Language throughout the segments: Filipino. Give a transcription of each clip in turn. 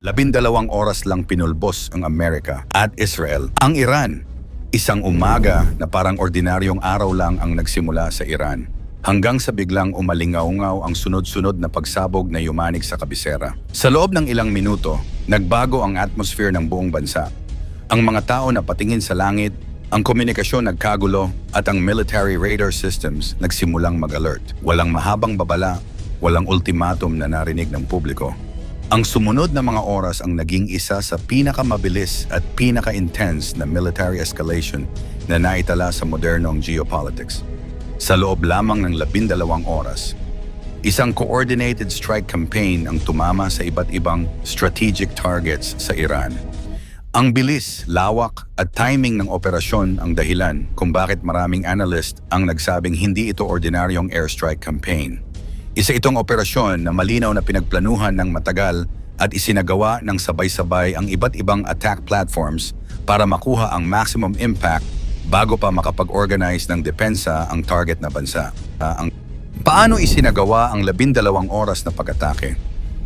12 oras lang pinulbos ang Amerika at Israel ang Iran. Isang umaga na parang ordinaryong araw lang ang nagsimula sa Iran. Hanggang sa biglang umalingaungaw ang sunod-sunod na pagsabog na yumanig sa kabisera. Sa loob ng ilang minuto, nagbago ang atmosphere ng buong bansa. Ang mga tao na patingin sa langit, ang komunikasyon nagkagulo at ang military radar systems nagsimulang mag-alert. Walang mahabang babala, walang ultimatum na narinig ng publiko. Ang sumunod na mga oras ang naging isa sa pinakamabilis at pinaka-intense na military escalation na naitala sa modernong geopolitics. Sa loob lamang ng 12 oras, isang coordinated strike campaign ang tumama sa iba't ibang strategic targets sa Iran. Ang bilis, lawak at timing ng operasyon ang dahilan kung bakit maraming analyst ang nagsabing hindi ito ordinaryong airstrike campaign. Isa itong operasyon na malinaw na pinagplanuhan ng matagal at isinagawa ng sabay-sabay ang iba't ibang attack platforms para makuha ang maximum impact bago pa makapag-organize ng depensa ang target na bansa. Paano isinagawa ang 12 oras na pag-atake?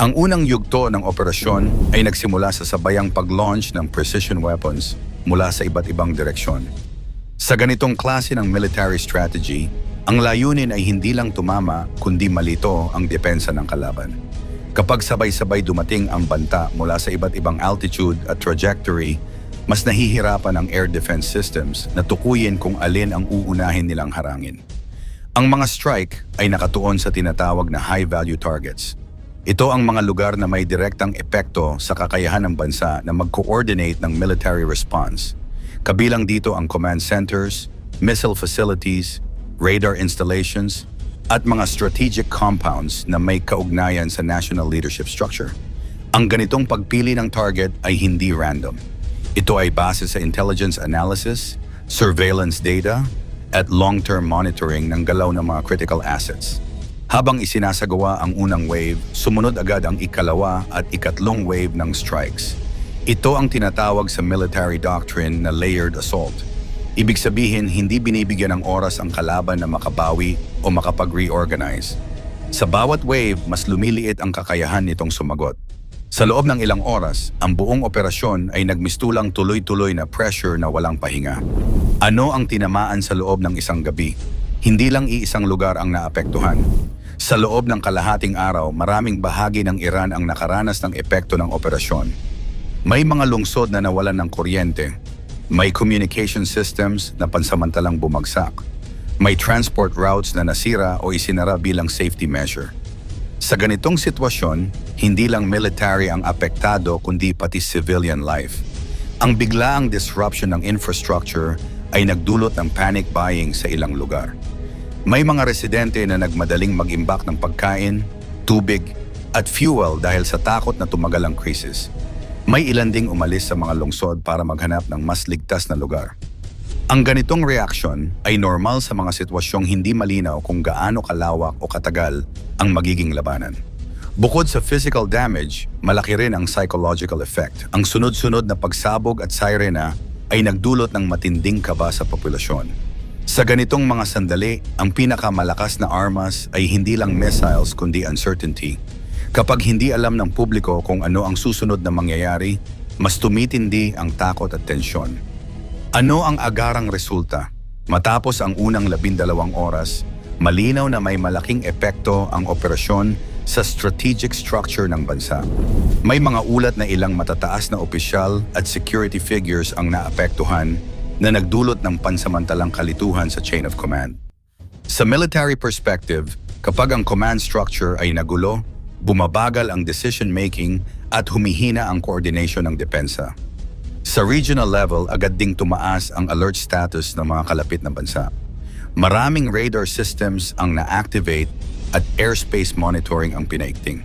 Ang unang yugto ng operasyon ay nagsimula sa sabayang pag-launch ng precision weapons mula sa iba't ibang direksyon. Sa ganitong klase ng military strategy, ang layunin ay hindi lang tumama kundi malito ang depensa ng kalaban. Kapag sabay-sabay dumating ang banta mula sa iba't ibang altitude at trajectory, mas nahihirapan ang air defense systems na tukuyin kung alin ang uunahin nilang harangin. Ang mga strike ay nakatuon sa tinatawag na high-value targets. Ito ang mga lugar na may direktang epekto sa kakayahan ng bansa na mag-coordinate ng military response. Kabilang dito ang command centers, missile facilities, radar installations, at mga strategic compounds na may kaugnayan sa national leadership structure. Ang ganitong pagpili ng target ay hindi random. Ito ay base sa intelligence analysis, surveillance data, at long-term monitoring ng galaw ng mga critical assets. Habang isinasagawa ang unang wave, sumunod agad ang ikalawa at ikatlong wave ng strikes. Ito ang tinatawag sa military doctrine na layered assault. Ibig sabihin, hindi binibigyan ng oras ang kalaban na makabawi o makapag-reorganize. Sa bawat wave, mas lumiliit ang kakayahan nitong sumagot. Sa loob ng ilang oras, ang buong operasyon ay nagmistulang tuloy-tuloy na pressure na walang pahinga. Ano ang tinamaan sa loob ng isang gabi? Hindi lang iisang lugar ang naapektuhan. Sa loob ng kalahating araw, maraming bahagi ng Iran ang nakaranas ng epekto ng operasyon. May mga lungsod na nawalan ng kuryente. May communication systems na pansamantalang bumagsak. May transport routes na nasira o isinara bilang safety measure. Sa ganitong sitwasyon, hindi lang military ang apektado kundi pati civilian life. Ang biglaang disruption ng infrastructure ay nagdulot ng panic buying sa ilang lugar. May mga residente na nagmadaling mag-imbak ng pagkain, tubig, at fuel dahil sa takot na tumagal ang krisis. May ilan ding umalis sa mga lungsod para maghanap ng mas ligtas na lugar. Ang ganitong reaksyon ay normal sa mga sitwasyong hindi malinaw kung gaano kalawak o katagal ang magiging labanan. Bukod sa physical damage, malaki rin ang psychological effect. Ang sunod-sunod na pagsabog at sirena ay nagdulot ng matinding kaba sa populasyon. Sa ganitong mga sandali, ang pinakamalakas na armas ay hindi lang missiles kundi uncertainty. Kapag hindi alam ng publiko kung ano ang susunod na mangyayari, mas tumitindi ang takot at tensyon. Ano ang agarang resulta? Matapos ang unang 12 oras, malinaw na may malaking epekto ang operasyon sa strategic structure ng bansa. May mga ulat na ilang matataas na opisyal at security figures ang naapektuhan na nagdulot ng pansamantalang kalituhan sa chain of command. Sa military perspective, kapag ang command structure ay nagulo, bumabagal ang decision-making at humihina ang coordination ng depensa. Sa regional level, agad ding tumaas ang alert status ng mga kalapit na bansa. Maraming radar systems ang na-activate at airspace monitoring ang pinaigting.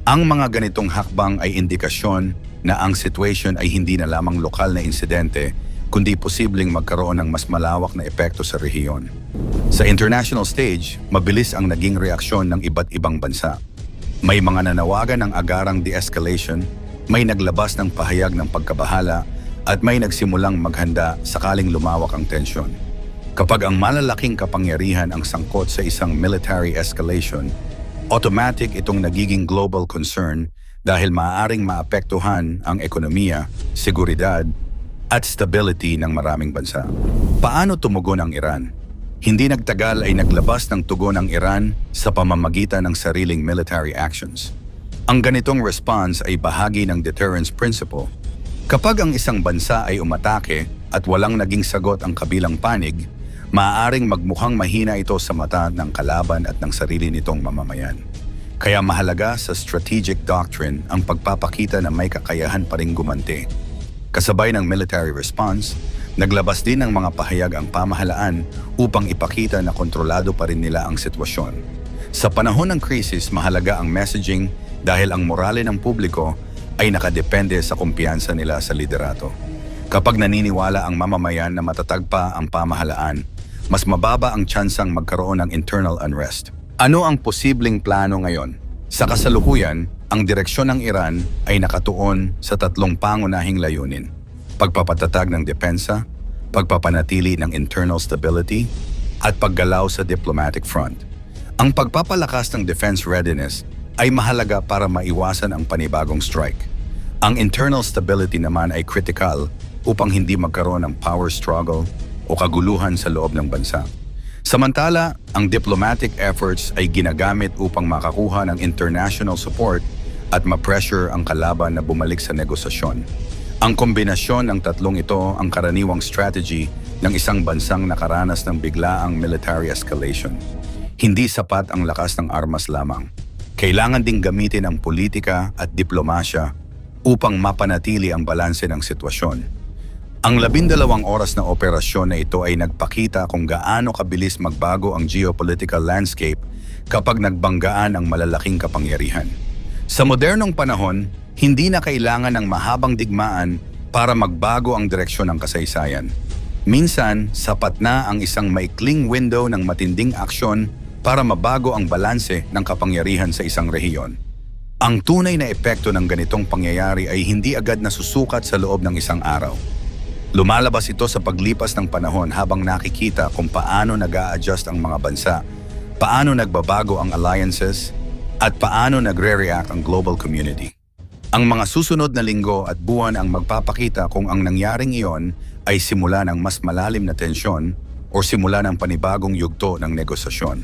Ang mga ganitong hakbang ay indikasyon na ang situation ay hindi na lamang lokal na insidente, kundi posibleng magkaroon ng mas malawak na epekto sa rehiyon. Sa international stage, mabilis ang naging reaksyon ng iba't ibang bansa. May mga nanawagan ng agarang de-escalation, may naglabas ng pahayag ng pagkabahala, at may nagsimulang maghanda sakaling lumawak ang tensyon. Kapag ang malalaking kapangyarihan ang sangkot sa isang military escalation, automatic itong nagiging global concern dahil maaaring maapektuhan ang ekonomiya, seguridad, at stability ng maraming bansa. Paano tumugon ang Iran? Hindi nagtagal ay naglabas ng tugon ang Iran sa pamamagitan ng sariling military actions. Ang ganitong response ay bahagi ng deterrence principle. Kapag ang isang bansa ay umatake at walang naging sagot ang kabilang panig, maaaring magmukhang mahina ito sa mata ng kalaban at ng sarili nitong mamamayan. Kaya mahalaga sa strategic doctrine ang pagpapakita na may kakayahan pa ring gumanti. Kasabay ng military response, naglabas din ng mga pahayag ang pamahalaan upang ipakita na kontrolado pa rin nila ang sitwasyon. Sa panahon ng krisis, mahalaga ang messaging dahil ang morale ng publiko ay nakadepende sa kumpiyansa nila sa liderato. Kapag naniniwala ang mamamayan na matatag pa ang pamahalaan, mas mababa ang tsansang magkaroon ng internal unrest. Ano ang posibleng plano ngayon? Sa kasalukuyan, ang direksyon ng Iran ay nakatuon sa tatlong pangunahing layunin: pagpapatatag ng depensa, pagpapanatili ng internal stability, at paggalaw sa diplomatic front. Ang pagpapalakas ng defense readiness ay mahalaga para maiwasan ang panibagong strike. Ang internal stability naman ay critical upang hindi magkaroon ng power struggle o kaguluhan sa loob ng bansa. Samantala, ang diplomatic efforts ay ginagamit upang makakuha ng international support at ma-pressure ang kalaban na bumalik sa negosasyon. Ang kombinasyon ng tatlong ito ang karaniwang strategy ng isang bansang nakaranas ng biglaang military escalation. Hindi sapat ang lakas ng armas lamang. Kailangan ding gamitin ang politika at diplomasya upang mapanatili ang balanse ng sitwasyon. Ang 12 oras na operasyon na ito ay nagpakita kung gaano kabilis magbago ang geopolitical landscape kapag nagbanggaan ang malalaking kapangyarihan. Sa modernong panahon, hindi na kailangan ng mahabang digmaan para magbago ang direksyon ng kasaysayan. Minsan, sapat na ang isang maikling window ng matinding aksyon para mabago ang balanse ng kapangyarihan sa isang rehiyon. Ang tunay na epekto ng ganitong pangyayari ay hindi agad nasusukat sa loob ng isang araw. Lumalabas ito sa paglipas ng panahon habang nakikita kung paano nag-a-adjust ang mga bansa, paano nagbabago ang alliances, at paano nagre-react ang global community. Ang mga susunod na linggo at buwan ang magpapakita kung ang nangyaring iyon ay simula ng mas malalim na tensyon o simula ng panibagong yugto ng negosasyon.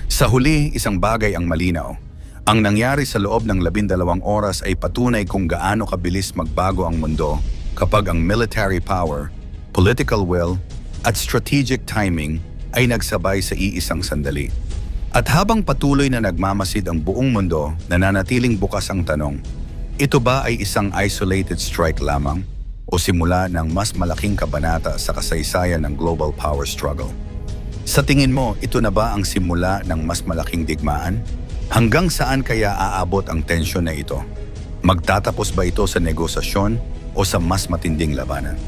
Sa huli, isang bagay ang malinaw. Ang nangyari sa loob ng 12 oras ay patunay kung gaano kabilis magbago ang mundo kapag ang military power, political will, at strategic timing ay nagsabay sa iisang sandali. At habang patuloy na nagmamasid ang buong mundo, nananatiling bukas ang tanong, ito ba ay isang isolated strike lamang o simula ng mas malaking kabanata sa kasaysayan ng global power struggle? Sa tingin mo, ito na ba ang simula ng mas malaking digmaan? Hanggang saan kaya aabot ang tensyon na ito? Magtatapos ba ito sa negosasyon o sa mas matinding labanan?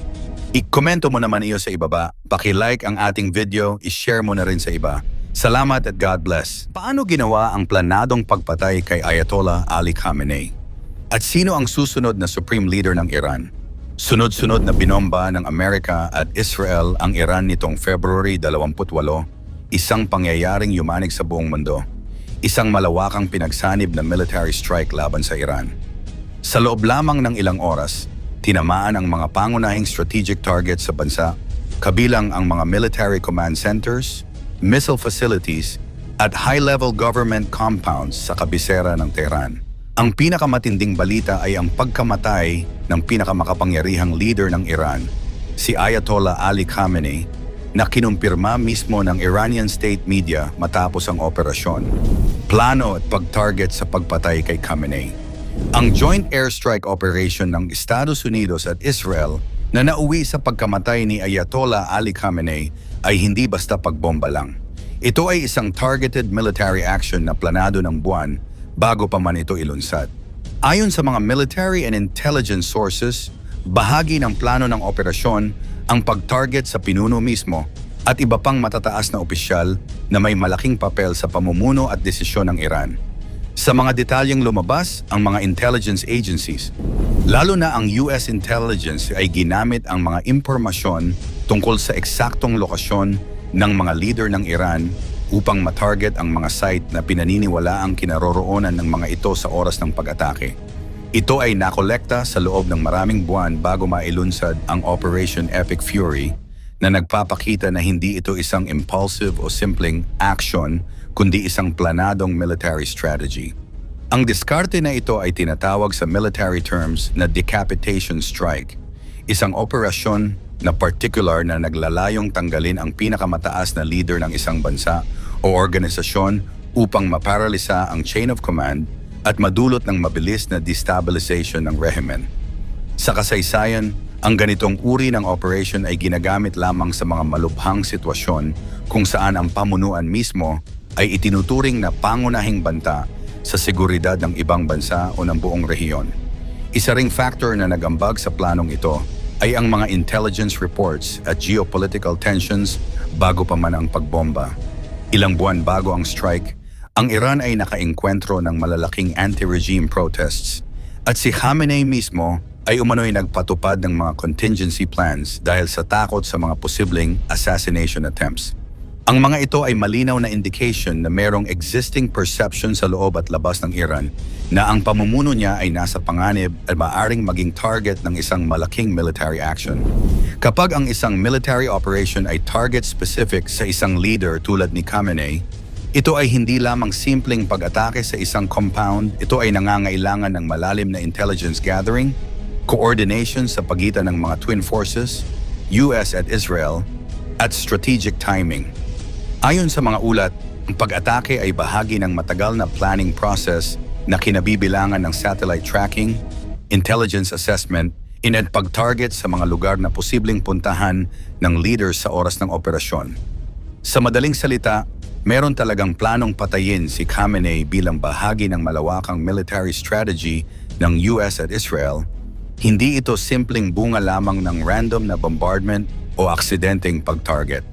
I-komento mo naman iyo sa ibaba, paki-like ang ating video, i-share mo na rin sa iba. Salamat at God bless. Paano ginawa ang planadong pagpatay kay Ayatollah Ali Khamenei? At sino ang susunod na supreme leader ng Iran? Sunod-sunod na binomba ng Amerika at Israel ang Iran nitong February 28, isang pangyayaring yumanig sa buong mundo. Isang malawakang pinagsanib na military strike laban sa Iran. Sa loob lamang ng ilang oras, tinamaan ang mga pangunahing strategic targets sa bansa, kabilang ang mga military command centers, missile facilities, at high-level government compounds sa kabisera ng Tehran. Ang pinakamatinding balita ay ang pagkamatay ng pinakamakapangyarihang leader ng Iran, si Ayatollah Ali Khamenei, na kinumpirma mismo ng Iranian state media matapos ang operasyon. Plano at pag-target sa pagpatay kay Khamenei. Ang joint airstrike operation ng Estados Unidos at Israel na nauwi sa pagkamatay ni Ayatollah Ali Khamenei ay hindi basta pagbomba lang. Ito ay isang targeted military action na planado ng buwan bago pa man ito ilunsad. Ayon sa mga military and intelligence sources, bahagi ng plano ng operasyon ang pag-target sa pinuno mismo at iba pang matataas na opisyal na may malaking papel sa pamumuno at desisyon ng Iran. Sa mga detalyeng lumabas, ang mga intelligence agencies, lalo na ang US intelligence, ay ginamit ang mga impormasyon tungkol sa eksaktong lokasyon ng mga leader ng Iran upang matarget ang mga site na pinaniniwala ang kinaroroonan ng mga ito sa oras ng pag-atake. Ito ay nakolekta sa loob ng maraming buwan bago mailunsad ang Operation Epic Fury na nagpapakita na hindi ito isang impulsive o simpleng action kundi isang planadong military strategy. Ang diskarte na ito ay tinatawag sa military terms na decapitation strike, isang operasyon na particular na naglalayong tanggalin ang pinakamataas na leader ng isang bansa o organisasyon upang maparalisa ang chain of command at madulot ng mabilis na destabilization ng rehimen. Sa kasaysayan, ang ganitong uri ng operation ay ginagamit lamang sa mga malubhang sitwasyon kung saan ang pamunuan mismo ay itinuturing na pangunahing banta sa seguridad ng ibang bansa o ng buong rehiyon. Isa ring factor na nagambag sa planong ito ay ang mga intelligence reports at geopolitical tensions bago pa man ang pagbomba. Ilang buwan bago ang strike, ang Iran ay nakaengkwentro ng malalaking anti-regime protests at si Khamenei mismo ay umano'y nagpatupad ng mga contingency plans dahil sa takot sa mga posibleng assassination attempts. Ang mga ito ay malinaw na indication na mayroong existing perception sa loob at labas ng Iran na ang pamumuno niya ay nasa panganib at maaaring maging target ng isang malaking military action. Kapag ang isang military operation ay target-specific sa isang leader tulad ni Khamenei, ito ay hindi lamang simpleng pag-atake sa isang compound, ito ay nangangailangan ng malalim na intelligence gathering, coordination sa pagitan ng mga twin forces, US at Israel, at strategic timing. Ayon sa mga ulat, ang pag-atake ay bahagi ng matagal na planning process na kinabibilangan ng satellite tracking, intelligence assessment, at pag-target sa mga lugar na posibleng puntahan ng leaders sa oras ng operasyon. Sa madaling salita, meron talagang planong patayin si Khamenei bilang bahagi ng malawakang military strategy ng US at Israel. Hindi ito simpleng bunga lamang ng random na bombardment o aksidenteng pag-target.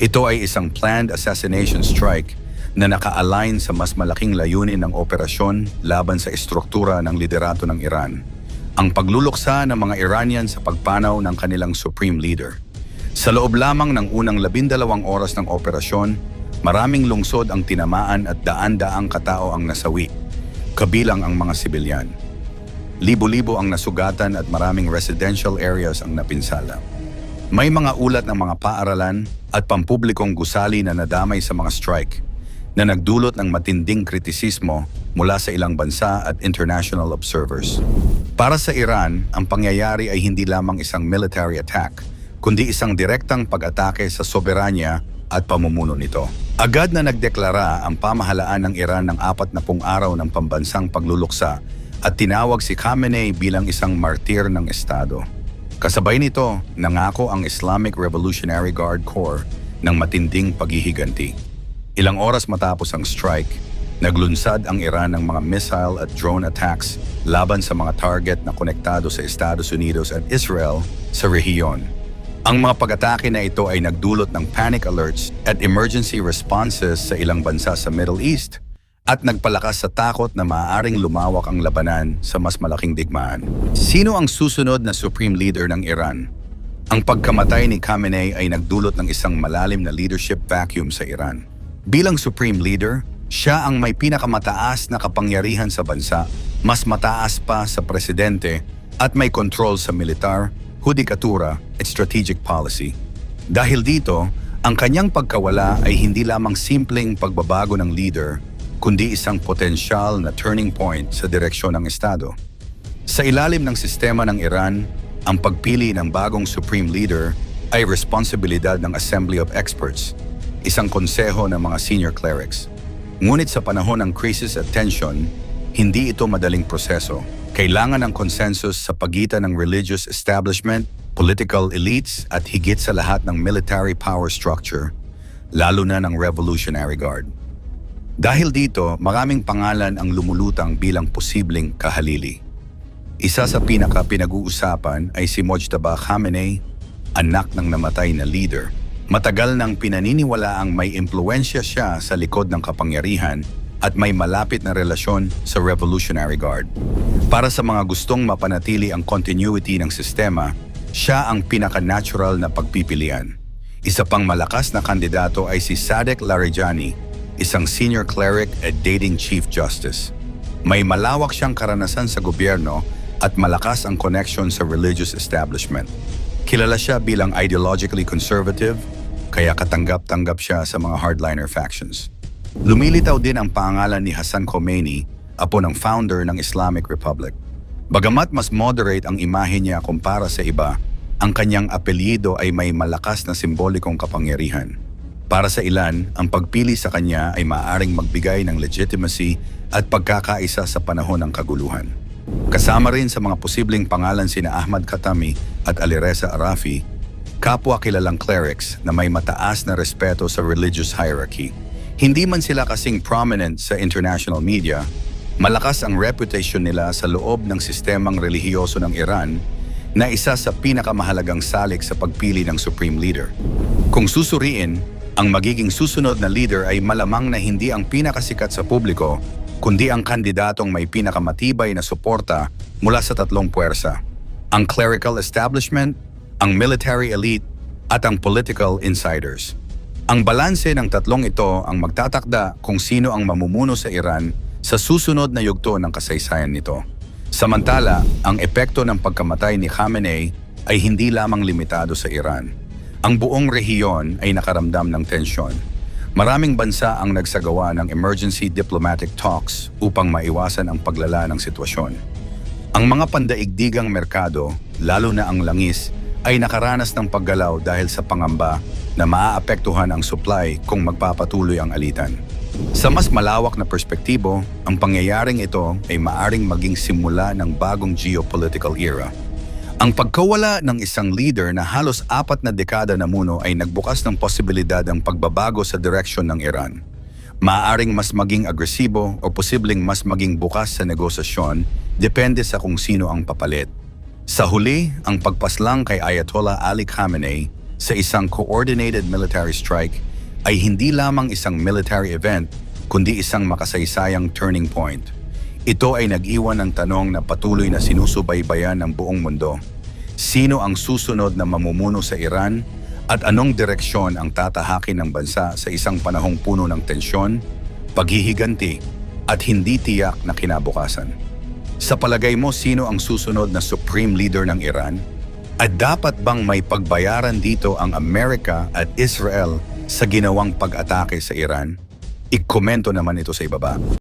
Ito ay isang planned assassination strike na naka-align sa mas malaking layunin ng operasyon laban sa estruktura ng liderato ng Iran. Ang pagluluksa ng mga Iranian sa pagpanaw ng kanilang supreme leader. Sa loob lamang ng unang 12 oras ng operasyon, maraming lungsod ang tinamaan at daan-daang katao ang nasawi, kabilang ang mga sibilyan. Libo-libo ang nasugatan at maraming residential areas ang napinsala. May mga ulat ng mga paaralan at pampublikong gusali na nadamay sa mga strike na nagdulot ng matinding kritisismo mula sa ilang bansa at international observers. Para sa Iran, ang pangyayari ay hindi lamang isang military attack, kundi isang direktang pag-atake sa soberanya at pamumuno nito. Agad na nagdeklara ang pamahalaan ng Iran ng 40 araw ng pambansang pagluluksa at tinawag si Khamenei bilang isang martir ng Estado. Kasabay nito, nangako ang Islamic Revolutionary Guard Corps ng matinding paghihiganti. Ilang oras matapos ang strike, naglunsad ang Iran ng mga missile at drone attacks laban sa mga target na konektado sa Estados Unidos at Israel sa rehiyon. Ang mga pag-atake na ito ay nagdulot ng panic alerts at emergency responses sa ilang bansa sa Middle East at nagpalakas sa takot na maaaring lumawak ang labanan sa mas malaking digmaan. Sino ang susunod na supreme leader ng Iran? Ang pagkamatay ni Khamenei ay nagdulot ng isang malalim na leadership vacuum sa Iran. Bilang supreme leader, siya ang may pinakamataas na kapangyarihan sa bansa, mas mataas pa sa presidente at may control sa militar, hudikatura at strategic policy. Dahil dito, ang kanyang pagkawala ay hindi lamang simpleng pagbabago ng leader, kundi isang potensyal na turning point sa direksyon ng Estado. Sa ilalim ng sistema ng Iran, ang pagpili ng bagong supreme leader ay responsibilidad ng Assembly of Experts, isang konseho ng mga senior clerics. Ngunit sa panahon ng crisis at tension, hindi ito madaling proseso. Kailangan ng consensus sa pagitan ng religious establishment, political elites at higit sa lahat ng military power structure, lalo na ng Revolutionary Guard. Dahil dito, maraming pangalan ang lumulutang bilang posibleng kahalili. Isa sa pinag-uusapan ay si Mojtaba Khamenei, anak ng namatay na leader. Matagal nang pinaniniwalaang may impluensya siya sa likod ng kapangyarihan at may malapit na relasyon sa Revolutionary Guard. Para sa mga gustong mapanatili ang continuity ng sistema, siya ang pinaka-natural na pagpipilian. Isa pang malakas na kandidato ay si Sadek Larijani, isang senior cleric at dating chief justice. May malawak siyang karanasan sa gobyerno at malakas ang connection sa religious establishment. Kilala siya bilang ideologically conservative, kaya katanggap-tanggap siya sa mga hardliner factions. Lumilitaw din ang pangalan ni Hassan Khomeini, apo ng founder ng Islamic Republic. Bagamat mas moderate ang imahe niya kumpara sa iba, ang kanyang apelyido ay may malakas na simbolikong kapangyarihan. Para sa ilan, ang pagpili sa kanya ay maaaring magbigay ng legitimacy at pagkakaisa sa panahon ng kaguluhan. Kasama rin sa mga posibleng pangalan sina Ahmad Khatami at Alireza Arafi, kapwa kilalang clerics na may mataas na respeto sa religious hierarchy. Hindi man sila kasing prominent sa international media, malakas ang reputation nila sa loob ng sistemang relihiyoso ng Iran na isa sa pinakamahalagang salik sa pagpili ng supreme leader. Kung susuriin, ang magiging susunod na leader ay malamang na hindi ang pinakasikat sa publiko, kundi ang kandidatong may pinakamatibay na suporta mula sa tatlong puwersa: ang clerical establishment, ang military elite, at ang political insiders. Ang balanse ng tatlong ito ang magtatakda kung sino ang mamumuno sa Iran sa susunod na yugto ng kasaysayan nito. Samantala, ang epekto ng pagkamatay ni Khamenei ay hindi lamang limitado sa Iran. Ang buong rehiyon ay nakaramdam ng tensyon. Maraming bansa ang nagsagawa ng emergency diplomatic talks upang maiwasan ang paglala ng sitwasyon. Ang mga pandaigdigang merkado, lalo na ang langis, ay nakaranas ng paggalaw dahil sa pangamba na maaapektuhan ang supply kung magpapatuloy ang alitan. Sa mas malawak na perspektibo, ang pangyayaring ito ay maaring maging simula ng bagong geopolitical era. Ang pagkawala ng isang leader na halos 4 na dekada na muno ay nagbukas ng posibilidad ng pagbabago sa direksyon ng Iran. Maaaring mas maging agresibo o posibleng mas maging bukas sa negosasyon, depende sa kung sino ang papalit. Sa huli, ang pagpaslang kay Ayatollah Ali Khamenei sa isang coordinated military strike ay hindi lamang isang military event, kundi isang makasaysayang turning point. Ito ay nag-iwan ng tanong na patuloy na sinusubaybayan ng buong mundo. Sino ang susunod na mamumuno sa Iran at anong direksyon ang tatahakin ng bansa sa isang panahong puno ng tensyon, paghihiganti at hindi tiyak na kinabukasan? Sa palagay mo, sino ang susunod na supreme leader ng Iran? At dapat bang may pagbayaran dito ang Amerika at Israel sa ginawang pag-atake sa Iran? I-komento naman ito sa ibaba.